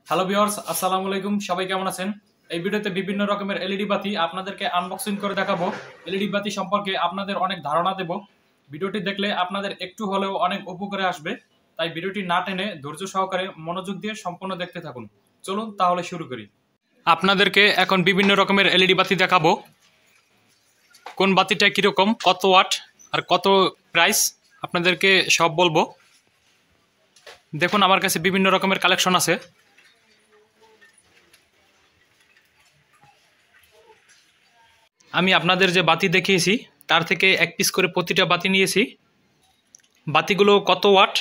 Hello viewers, আসসালামু আলাইকুম। সবাই কেমন আছেন? এই ভিডিওতে বিভিন্ন রকমের এলইডি বাতি আপনাদেরকে আনবক্সিং করে দেখাবো। এলইডি বাতি সম্পর্কে আপনাদের অনেক ধারণা দেব। ভিডিওটি দেখলে আপনাদের একটু হলেও অনেক উপকারে আসবে, তাই ভিডিওটি না টেনে ধৈর্য সহকারে মনোযোগ দিয়ে সম্পূর্ণ দেখতে থাকুন। চলুন তাহলে শুরু করি। আপনাদেরকে এখন বিভিন্ন রকমের এলইডি বাতি দেখাবো। কোন বাতিটা কীরকম, কত ওয়াট আর কত প্রাইস আপনাদেরকে সব বলবো। দেখুন, আমার কাছে বিভিন্ন রকমের কালেকশন আছে। আমি আপনাদের যে বাতি দেখিয়েছি তার থেকে এক পিস করে প্রতিটা বাতি নিয়েছি। বাতিগুলো কত ওয়াট,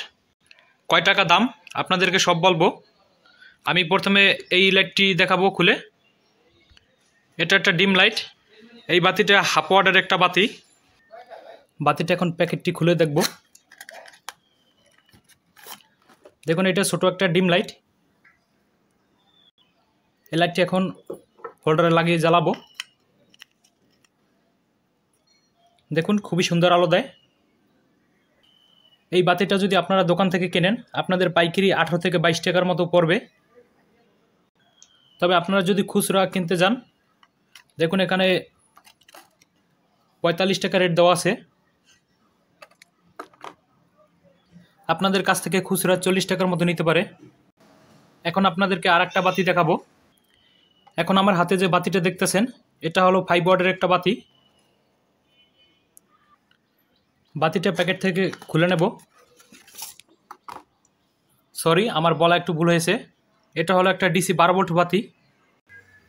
কয় টাকা দাম আপনাদেরকে সব বলবো। আমি প্রথমে এই লাইটটি দেখাবো খুলে। এটা একটা ডিম লাইট। এই বাতিটা হাফ ওয়াটের একটা বাতি। বাতিটা এখন প্যাকেটটি খুলে দেখব। দেখুন, এটা ছোট একটা ডিম লাইট। এই লাইটটি এখন হোল্ডারে লাগিয়ে জ্বালাবো। দেখুন, খুবই সুন্দর আলো দেয়। এই বাতিটা যদি আপনারা দোকান থেকে কেনেন আপনাদের পাইকারি 18 থেকে 22 টাকার মতো পড়বে। তবে আপনারা যদি খুচরা কিনতে যান, দেখুন এখানে 45 টাকা রেট দেওয়া আছে। আপনাদের কাছ থেকে খুচরা 40 টাকার মতো নিতে পারে। এখন আপনাদেরকে আর একটা বাতি দেখাবো। এখন আমার হাতে যে বাতিটা দেখতেছেন এটা হলো 5 ওয়াটের একটা বাতি। বাতিটা প্যাকেট থেকে খুলে নেব। সরি, আমার বলা একটু ভুল হয়েছে। এটা হলো একটা ডিসি 12 ভোল্ট বাতি।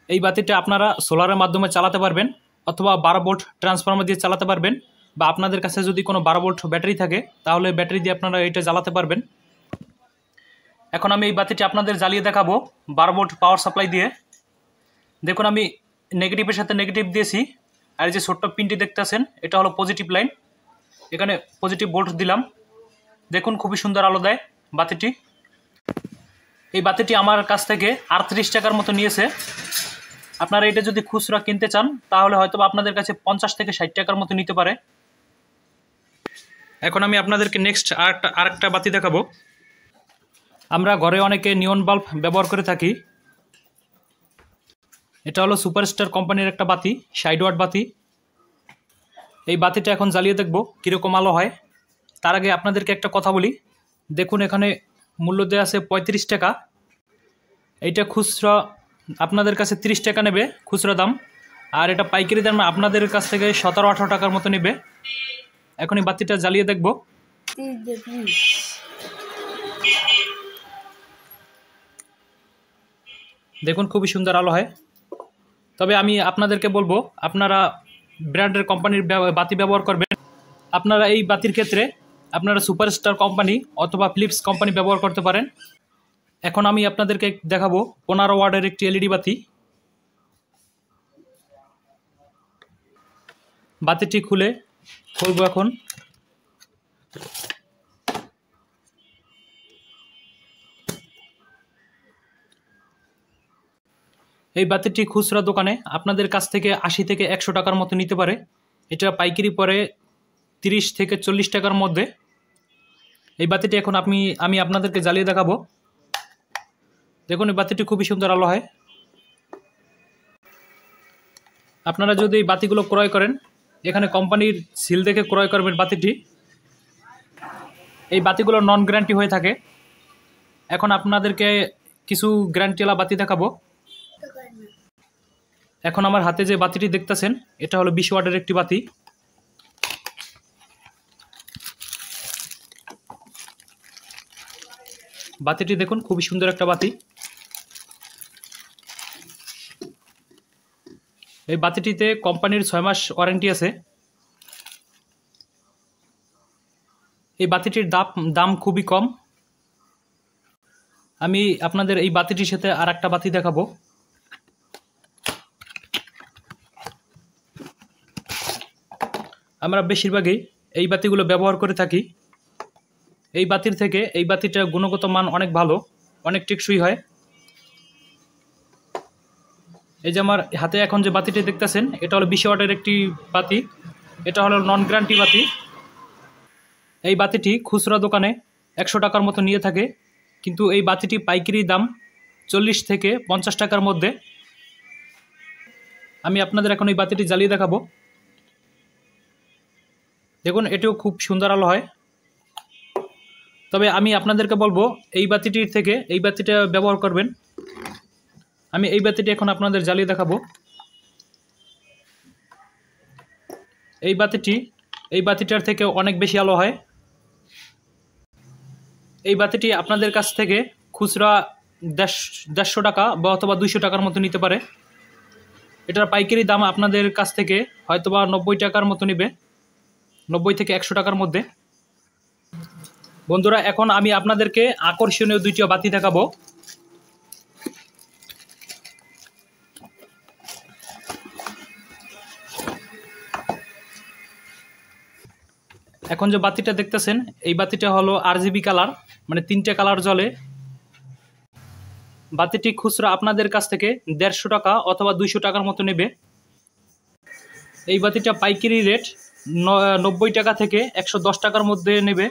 এই বাতিটা আপনারা সোলারের মাধ্যমে চালাতে পারবেন অথবা 12 ভোল্ট ট্রান্সফরমার দিয়ে চালাতে পারবেন, বা আপনাদের কাছে যদি কোনো 12 ভোল্ট ব্যাটারি থাকে তাহলে ব্যাটারি দিয়ে আপনারা এটা জ্বালাতে পারবেন। এখন আমি এই বাতিটি আপনাদের জ্বালিয়ে দেখাবো 12 ভোল্ট পাওয়ার সাপ্লাই দিয়ে। দেখুন, আমি নেগেটিভের সাথে নেগেটিভ দিয়েছি, আর এই যে ছোট্ট পিনটি দেখতেছেন এটা হলো পজিটিভ লাইন। এখানে পজিটিভ ভোল্ট দিলাম। দেখুন, খুবই সুন্দর আলো দেয় বাতিটি। এই বাতিটি আমার কাছ থেকে 38 টাকার মতো নিয়েছে। আপনারা এটা যদি খুচরা কিনতে চান তাহলে হয়তো আপনাদের কাছে 50 থেকে 60 টাকার মতো নিতে পারে। এখন আমি আপনাদেরকে নেক্সট আরেকটা বাতি দেখাবো। আমরা ঘরে অনেকে নিয়ন বাল্ব ব্যবহার করে থাকি। এটা হলো সুপারস্টার কোম্পানির একটা বাতি, 60 ওয়াট বাতি। এই বাতিটা এখন জ্বালিয়ে দেখব কীরকম আলো হয়। তার আগে আপনাদেরকে একটা কথা বলি। দেখুন, এখানে মূল্য দেওয়া আছে 35 টাকা। এইটা খুচরা আপনাদের কাছে 30 টাকা নেবে খুচরা দাম, আর এটা পাইকারি দাম আপনাদের কাছ থেকে 17-18 টাকার মতো নেবে। এখন এই বাতিটা জ্বালিয়ে দেখব। দেখুন, খুবই সুন্দর আলো হয়। তবে আমি আপনাদেরকে বলবো আপনারা ব্র্যান্ডের কোম্পানির বাতি ব্যবহার করবেন। আপনারা এই বাতির ক্ষেত্রে আপনারা সুপারস্টার কোম্পানি অথবা ফিলিপস কোম্পানি ব্যবহার করতে পারেন। এখন আমি আপনাদেরকে দেখাবো 15 ওয়াটের একটি এলইডি বাতি। বাতিটি খুলবো এখন। এই বাতিটি খুচরা দোকানে আপনাদের কাছ থেকে 80 থেকে 100 টাকার মতো নিতে পারে। এটা পাইকারি পরে 30 থেকে 40 টাকার মধ্যে। এই বাতিটি এখন আমি আপনাদেরকে জ্বালিয়ে দেখাবো। দেখুন, এই বাতিটি খুবই সুন্দর আলো হয়। আপনারা যদি এই বাতিগুলো ক্রয় করেন এখানে কোম্পানির সিল দেখে ক্রয় করবেন বাতিটি। এই বাতিগুলো নন গ্যারান্টি হয়ে থাকে। এখন আপনাদেরকে কিছু গ্যারান্টিওয়ালা বাতি দেখাবো। এখন আমার হাতে যে বাতিটি দেখতেছেন এটা হলো 20 ওয়াটের একটি বাতি। বাতিটি দেখুন, খুবই সুন্দর একটা বাতি। এই বাতিটিতে কোম্পানির 6 মাস ওয়ারেন্টি আছে। এই বাতিটির দাম খুবই কম। আমি আপনাদের এই বাতিটির সাথে আর একটা বাতি দেখাবো। আমরা বেশিরভাগই এই বাতিগুলো ব্যবহার করে থাকি। এই বাতির থেকে এই বাতিটার গুণগত মান অনেক ভালো, অনেক টেকসই হয়। এই যে আমার হাতে এখন যে বাতিটি দেখতেছেন এটা হলো 20 ওয়াটের একটি বাতি। এটা হলো নন গ্যারান্টি বাতি। এই বাতিটি খুচরা দোকানে 100 টাকার মতো নিয়ে থাকে, কিন্তু এই বাতিটি পাইকারি দাম 40 থেকে 50 টাকার মধ্যে। আমি আপনাদের এখন এই বাতিটি জ্বালিয়ে দেখাবো। দেখুন এটিও খুব সুন্দর আলো হয়। তবে আমি আপনাদেরকে বলবো এই বাতিটির থেকে এই বাতিটা ব্যবহার করবেন। আমি এই বাতিটি এখন আপনাদের জ্বালিয়ে দেখাবো। এই বাতিটার থেকে অনেক বেশি আলো হয়। এই বাতিটি আপনাদের কাছ থেকে খুচরা 150 টাকা বা অথবা 200 টাকার মতো নিতে পারে। এটার পাইকারি দাম আপনাদের কাছ থেকে হয়তোবা 90 টাকার মতো নেবে, 90 থেকে 100 টাকার মধ্যে। বন্ধুরা এখন আমি আপনাদেরকে আকর্ষণীয় 2টি বাতি দেখাবো। এখন যে বাতিটা দেখতেছেন এই বাতিটা হলো RGB কালার, মানে 3টে কালার জ্বলে। বাতিটি খুচরা আপনাদের কাছ থেকে 150 টাকা অথবা 200 টাকার মতো নেবে। এই বাতিটা পাইকারি রেট 90 টাকা থেকে 110 টাকার মধ্যে নেবে।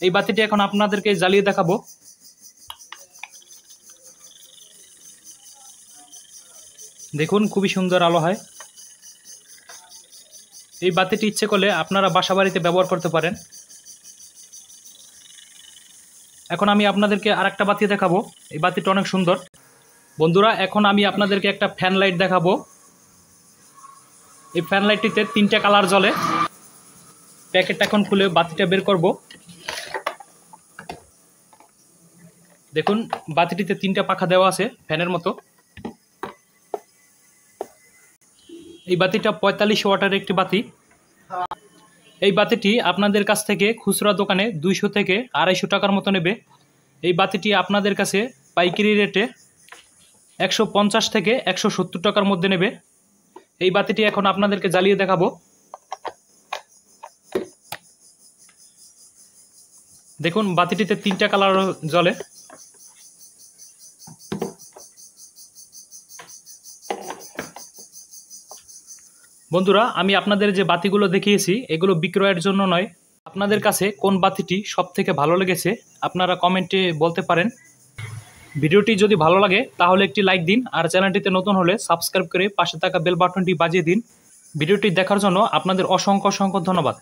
এই বাতিটি এখন আপনাদেরকে জ্বালিয়ে দেখাবো। দেখুন খুবই সুন্দর আলো হয়। এই বাতিটি ইচ্ছে করলে আপনারা বাসা বাড়িতে ব্যবহার করতে পারেন। এখন আমি আপনাদেরকে আরেকটা বাতি দেখাবো। এই বাতিটা অনেক সুন্দর। বন্ধুরা এখন আমি আপনাদেরকে একটা ফ্যান লাইট দেখাবো। এই ফ্যান লাইটটিতে 3টে কালার জ্বলে। প্যাকেটটা এখন খুলে বাতিটা বের করব। দেখুন বাতিটিতে 3টে পাখা দেওয়া আছে ফ্যানের মতো। এই বাতিটা 45 ওয়াটের একটি বাতি। এই বাতিটি আপনাদের কাছ থেকে খুচরা দোকানে 200 থেকে 250 টাকার মতো নেবে। এই বাতিটি আপনাদের কাছে পাইকারি রেটে 150 থেকে 170 টাকার মধ্যে নেবে। এই বাতিটি এখন আপনাদেরকে জ্বালিয়ে দেখাবো। দেখুন বাতিটিতে 3টে কালার জ্বলে। বন্ধুরা আমি আপনাদের যে বাতিগুলো দেখিয়েছি এগুলো বিক্রয়ের জন্য নয়। আপনাদের কাছে কোন বাতিটি সবথেকে ভালো লেগেছে আপনারা কমেন্টে বলতে পারেন। ভিডিওটি যদি ভালো লাগে তাহলে একটি লাইক দিন, আর চ্যানেলটিতে নতুন হলে সাবস্ক্রাইব করে পাশে থাকা বেল বাটনটি বাজিয়ে দিন। ভিডিওটি দেখার জন্য আপনাদের অসংখ্য ধন্যবাদ।